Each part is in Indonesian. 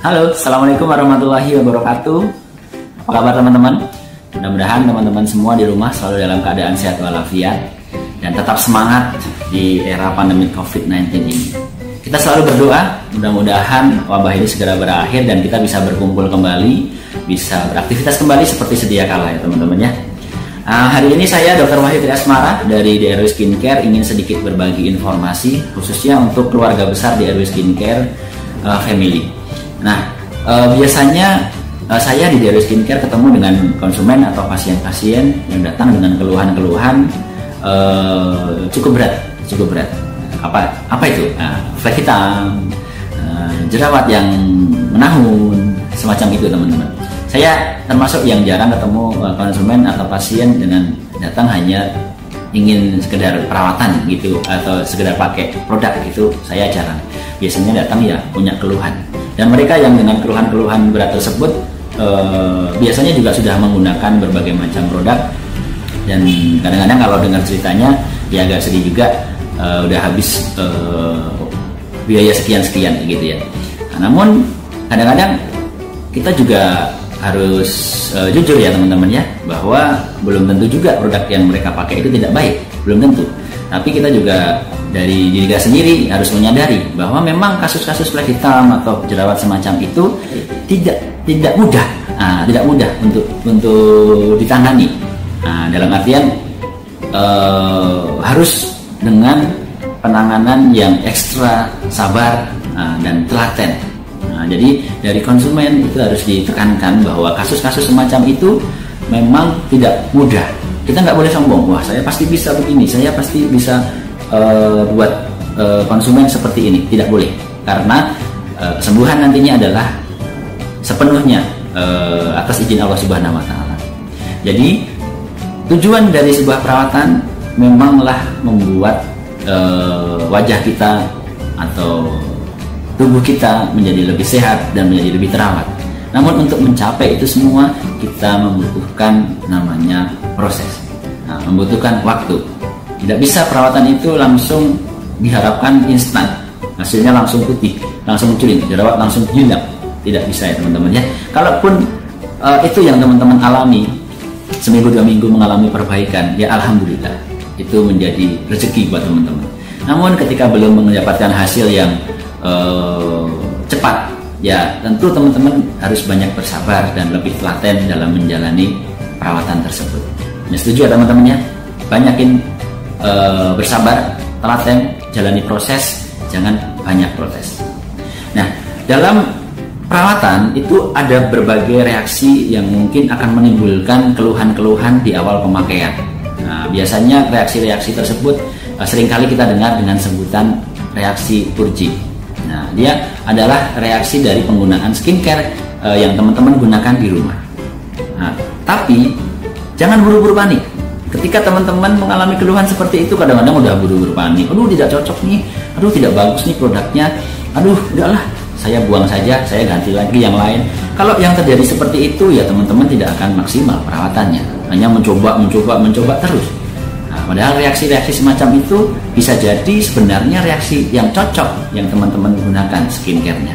Halo, Assalamualaikum warahmatullahi wabarakatuh. Apa kabar teman-teman? Mudah-mudahan teman-teman semua di rumah selalu dalam keadaan sehat walafiat dan tetap semangat di era pandemi COVID-19 ini. Kita selalu berdoa, mudah-mudahan wabah ini segera berakhir dan kita bisa berkumpul kembali, bisa beraktivitas kembali seperti sedia kala ya teman-teman ya. Hari ini saya Dr. Wahyu Asmara dari DRW Skincare ingin sedikit berbagi informasi khususnya untuk keluarga besar DRW Skincare Family. Nah, biasanya saya di DRW Skincare ketemu dengan konsumen atau pasien-pasien yang datang dengan keluhan-keluhan cukup berat. Apa itu? Flek hitam, jerawat yang menahun, semacam itu teman-teman. Saya termasuk yang jarang ketemu konsumen atau pasien dengan datang hanya ingin sekedar perawatan gitu atau sekedar pakai produk gitu, saya jarang. Biasanya datang ya punya keluhan. Dan mereka yang dengan keluhan-keluhan berat tersebut biasanya juga sudah menggunakan berbagai macam produk. Dan kadang-kadang kalau dengar ceritanya ya agak sedih juga, udah habis biaya sekian-sekian gitu ya. Namun kadang-kadang kita juga harus jujur ya teman-teman ya, bahwa belum tentu juga produk yang mereka pakai itu tidak baik, belum tentu. Tapi kita juga dari diri kita sendiri harus menyadari bahwa memang kasus-kasus flek hitam atau jerawat semacam itu tidak mudah untuk ditangani. Dalam artian harus dengan penanganan yang ekstra sabar dan telaten. Jadi dari konsumen itu harus ditekankan bahwa kasus-kasus semacam itu memang tidak mudah. Kita nggak boleh sombong, wah saya pasti bisa begini, saya pasti bisa buat konsumen seperti ini. Tidak boleh, karena kesembuhan nantinya adalah sepenuhnya atas izin Allah Subhanahu Wa Taala. Jadi tujuan dari sebuah perawatan memanglah membuat wajah kita atau tubuh kita menjadi lebih sehat dan menjadi lebih terawat. Namun untuk mencapai itu semua kita membutuhkan namanya proses, membutuhkan waktu. Tidak bisa perawatan itu langsung diharapkan instan, hasilnya langsung putih, langsung mencuring, jerawat langsung hilang. Tidak bisa ya teman-teman ya. Kalaupun itu yang teman-teman alami, seminggu 2 minggu mengalami perbaikan, ya alhamdulillah, itu menjadi rezeki buat teman-teman. Namun ketika belum mendapatkan hasil yang cepat, ya tentu teman-teman harus banyak bersabar dan lebih telaten dalam menjalani perawatan tersebut. Ya, setuju ya teman-teman ya, banyakin bersabar, telaten, jalani proses, jangan banyak protes. Nah, dalam perawatan itu ada berbagai reaksi yang mungkin akan menimbulkan keluhan-keluhan di awal pemakaian. Nah, biasanya reaksi-reaksi tersebut seringkali kita dengar dengan sebutan reaksi Purji. Nah, dia adalah reaksi dari penggunaan skincare yang teman-teman gunakan di rumah. Nah, tapi jangan buru-buru panik. Ketika teman-teman mengalami keluhan seperti itu, kadang-kadang udah buru-buru panik. Aduh, tidak cocok nih. Aduh, tidak bagus nih produknya. Aduh, udahlah, saya buang saja, saya ganti lagi yang lain. Kalau yang terjadi seperti itu, ya teman-teman tidak akan maksimal perawatannya. Hanya mencoba terus. Padahal reaksi-reaksi semacam itu bisa jadi sebenarnya reaksi yang cocok yang teman-teman gunakan skincare-nya.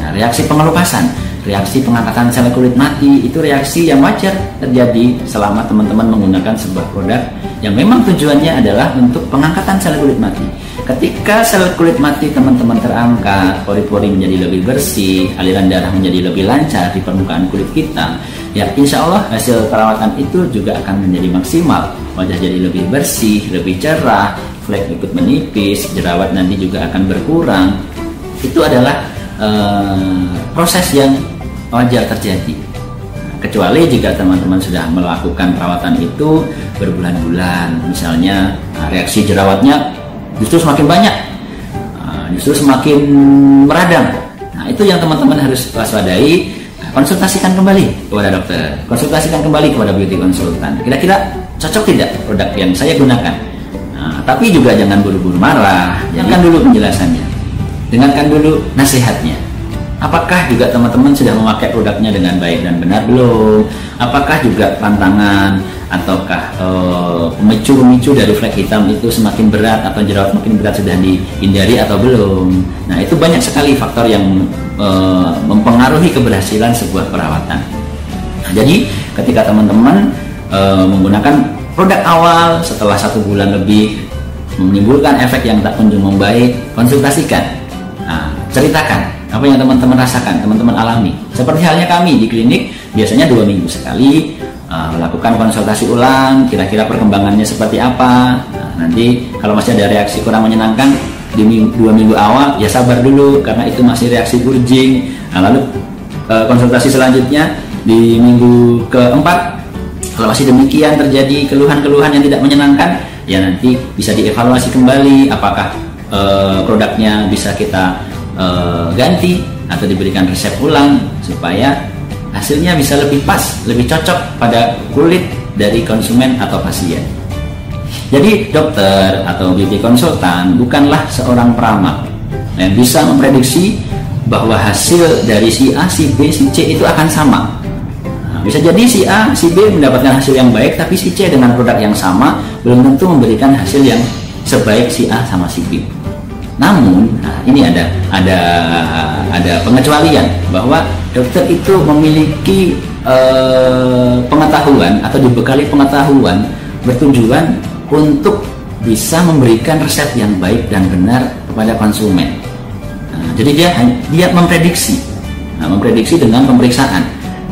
Nah, reaksi pengelupasan, reaksi pengangkatan sel kulit mati itu reaksi yang wajar terjadi selama teman-teman menggunakan sebuah produk yang memang tujuannya adalah untuk pengangkatan sel kulit mati. Ketika sel kulit mati teman-teman terangkat, pori-pori menjadi lebih bersih, aliran darah menjadi lebih lancar di permukaan kulit kita, ya insya Allah hasil perawatan itu juga akan menjadi maksimal. Wajah jadi lebih bersih, lebih cerah, flek ikut menipis, jerawat nanti juga akan berkurang. Itu adalah proses yang wajar terjadi. Kecuali jika teman-teman sudah melakukan perawatan itu berbulan-bulan, misalnya reaksi jerawatnya justru semakin banyak, justru semakin meradang. Nah, itu yang teman-teman harus waspadai. Konsultasikan kembali kepada dokter, konsultasikan kembali kepada beauty konsultan. Kira-kira cocok tidak produk yang saya gunakan? Nah, tapi juga jangan buru-buru marah. Dengarkan dulu penjelasannya, dengarkan dulu nasihatnya. Apakah juga teman-teman sudah memakai produknya dengan baik dan benar belum? Apakah juga pantangan ataukah pemicu-pemicu dari flek hitam itu semakin berat atau jerawat makin berat sudah dihindari atau belum. Nah, itu banyak sekali faktor yang mempengaruhi keberhasilan sebuah perawatan. Nah, jadi ketika teman-teman menggunakan produk awal setelah 1 bulan lebih menimbulkan efek yang tak kunjung membaik, konsultasikan. Nah, ceritakan apa yang teman-teman rasakan, teman-teman alami. Seperti halnya kami di klinik, biasanya 2 minggu sekali melakukan konsultasi ulang, kira-kira perkembangannya seperti apa. Nah, nanti kalau masih ada reaksi kurang menyenangkan di 2 minggu awal, ya sabar dulu karena itu masih reaksi purging. Nah, lalu konsultasi selanjutnya di minggu keempat, kalau masih demikian terjadi keluhan-keluhan yang tidak menyenangkan, ya nanti bisa dievaluasi kembali apakah produknya bisa kita ganti atau diberikan resep ulang supaya hasilnya bisa lebih pas, lebih cocok pada kulit dari konsumen atau pasien. Jadi dokter atau beauty konsultan bukanlah seorang peramal yang bisa memprediksi bahwa hasil dari si A, si B, si C itu akan sama. Bisa jadi si A, si B mendapatkan hasil yang baik, tapi si C dengan produk yang sama belum tentu memberikan hasil yang sebaik si A sama si B. Namun, nah ini ada pengecualian bahwa dokter itu memiliki pengetahuan atau dibekali pengetahuan bertujuan untuk bisa memberikan resep yang baik dan benar kepada konsumen. Nah, jadi dia memprediksi, memprediksi dengan pemeriksaan,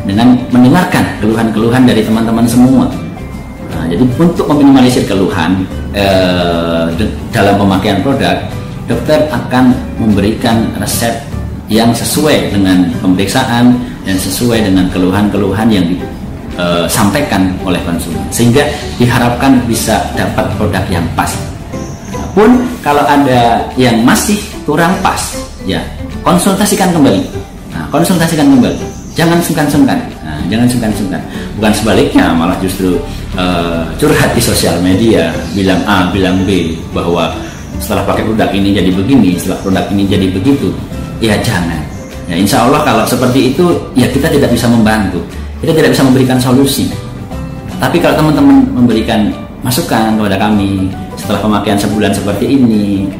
dengan mendengarkan keluhan-keluhan dari teman-teman semua. Nah, jadi untuk meminimalisir keluhan dalam pemakaian produk, dokter akan memberikan resep yang sesuai dengan pemeriksaan dan sesuai dengan keluhan-keluhan yang disampaikan oleh konsumen, sehingga diharapkan bisa dapat produk yang pas. Pun kalau ada yang masih kurang pas, ya konsultasikan kembali. Nah, konsultasikan kembali. Jangan sungkan-sungkan. Nah, jangan sungkan-sungkan. Bukan sebaliknya, malah justru curhat di sosial media, bilang A, bilang B, bahwa setelah pakai produk ini jadi begini, setelah produk ini jadi begitu. Ya jangan. Ya, insya Allah kalau seperti itu, ya kita tidak bisa membantu, kita tidak bisa memberikan solusi. Tapi kalau teman-teman memberikan masukan kepada kami setelah pemakaian sebulan seperti ini,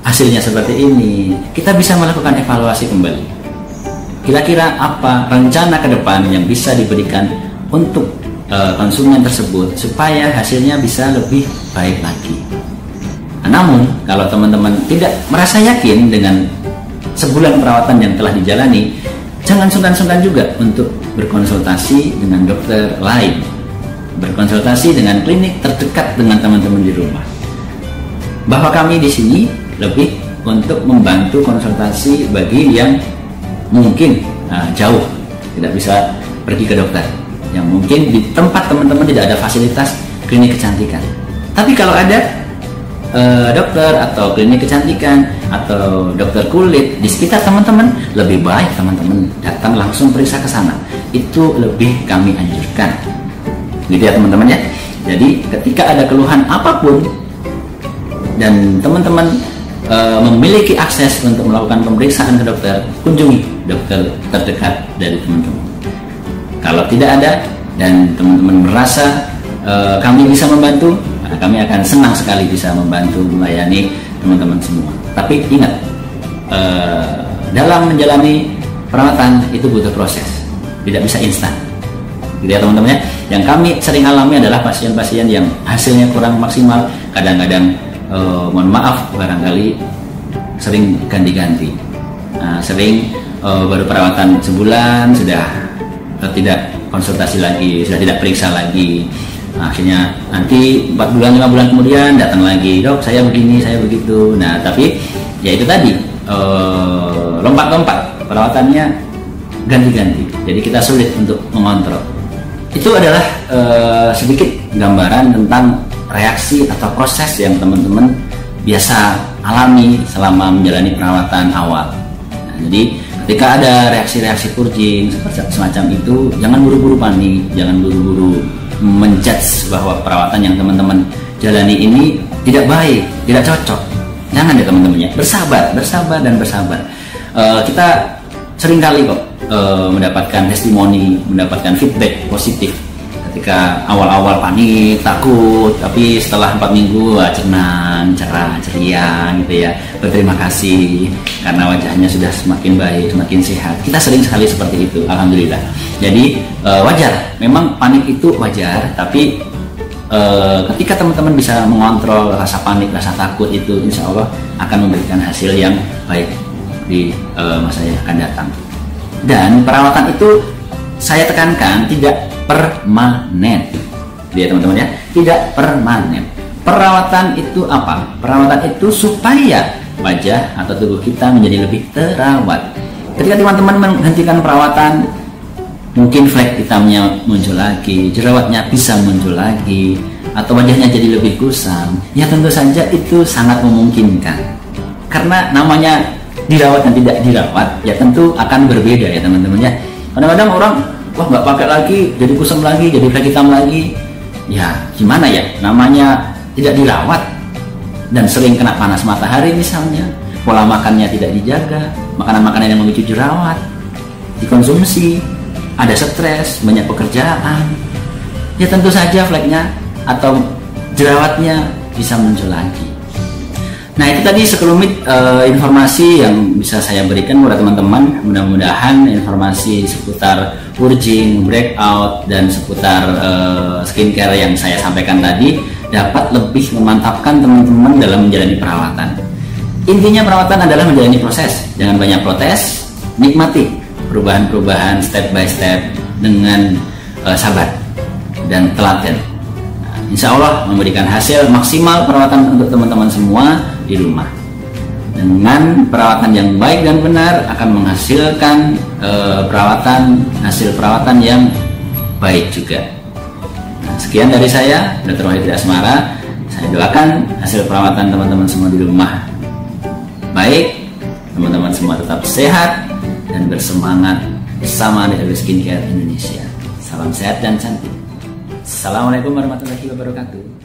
hasilnya seperti ini, kita bisa melakukan evaluasi kembali. Kira-kira apa rencana ke depan yang bisa diberikan untuk konsumen tersebut supaya hasilnya bisa lebih baik lagi. Nah, namun kalau teman-teman tidak merasa yakin dengan sebulan perawatan yang telah dijalani, jangan sungkan-sungkan juga untuk berkonsultasi dengan dokter lain, berkonsultasi dengan klinik terdekat dengan teman-teman di rumah. Bahwa kami di sini lebih untuk membantu konsultasi bagi yang mungkin jauh tidak bisa pergi ke dokter, yang mungkin di tempat teman-teman tidak ada fasilitas klinik kecantikan. Tapi kalau ada dokter atau klinik kecantikan atau dokter kulit di sekitar teman-teman, lebih baik teman-teman datang langsung periksa ke sana. Itu lebih kami anjurkan. Gitu ya teman-teman ya. Jadi ketika ada keluhan apapun dan teman-teman memiliki akses untuk melakukan pemeriksaan ke dokter, kunjungi dokter terdekat dari teman-teman. Kalau tidak ada dan teman-teman merasa kami bisa membantu, kami akan senang sekali bisa membantu melayani teman-teman semua. Tapi ingat, dalam menjalani perawatan itu butuh proses, tidak bisa instan. Gitu ya teman-teman ya. Yang kami sering alami adalah pasien-pasien yang hasilnya kurang maksimal, kadang-kadang mohon maaf barangkali sering ganti-ganti, sering baru perawatan sebulan sudah tidak konsultasi lagi, sudah tidak periksa lagi. Akhirnya nanti 4 bulan 5 bulan kemudian datang lagi, dok saya begini saya begitu. Nah tapi ya itu tadi lompat-lompat perawatannya ganti-ganti, jadi kita sulit untuk mengontrol. Itu adalah sedikit gambaran tentang reaksi atau proses yang teman-teman biasa alami selama menjalani perawatan awal. Nah, jadi ketika ada reaksi-reaksi purging semacam itu, jangan buru-buru panik, jangan buru-buru menjudge bahwa perawatan yang teman-teman jalani ini tidak baik, tidak cocok. Jangan ya teman-teman ya, bersabar dan bersabar. Kita seringkali kok mendapatkan testimoni, mendapatkan feedback positif ketika awal-awal panik, takut, tapi setelah 4 minggu tenang, cerah, ceria gitu ya. Berterima kasih karena wajahnya sudah semakin baik, semakin sehat. Kita sering sekali seperti itu, alhamdulillah. Jadi wajar, memang panik itu wajar, tapi ketika teman-teman bisa mengontrol rasa panik, rasa takut itu, insya Allah akan memberikan hasil yang baik di masa yang akan datang. Dan perawatan itu saya tekankan tidak permanen, ya teman-teman ya, tidak permanen. Perawatan itu apa? Perawatan itu supaya wajah atau tubuh kita menjadi lebih terawat. Ketika teman-teman menghentikan perawatan, mungkin flek hitamnya muncul lagi, jerawatnya bisa muncul lagi, atau wajahnya jadi lebih kusam. Ya tentu saja itu sangat memungkinkan. Karena namanya dirawat dan tidak dirawat, ya tentu akan berbeda ya teman-teman ya. Kadang-kadang orang wah nggak pakai lagi, jadi kusam lagi, jadi flek hitam lagi. Ya gimana ya, namanya tidak dirawat dan sering kena panas matahari misalnya, pola makannya tidak dijaga, makanan-makanan yang memicu jerawat dikonsumsi, ada stres, banyak pekerjaan, ya tentu saja fleknya atau jerawatnya bisa muncul lagi. Nah itu tadi sekelumit informasi yang bisa saya berikan kepada teman-teman. Mudah-mudahan informasi seputar purging, breakout, dan seputar skincare yang saya sampaikan tadi dapat lebih memantapkan teman-teman dalam menjalani perawatan. Intinya perawatan adalah menjalani proses, jangan banyak protes, nikmati perubahan-perubahan step by step dengan sabar dan telaten. Insya Allah memberikan hasil maksimal perawatan untuk teman-teman semua di rumah. Dengan perawatan yang baik dan benar akan menghasilkan hasil perawatan yang baik juga. Nah, sekian dari saya, Dr. Wahid Asmara. Saya doakan hasil perawatan teman-teman semua di rumah baik, teman-teman semua tetap sehat dan bersemangat bersama DHB Skincare Indonesia. Salam sehat dan cantik. Assalamualaikum warahmatullahi wabarakatuh.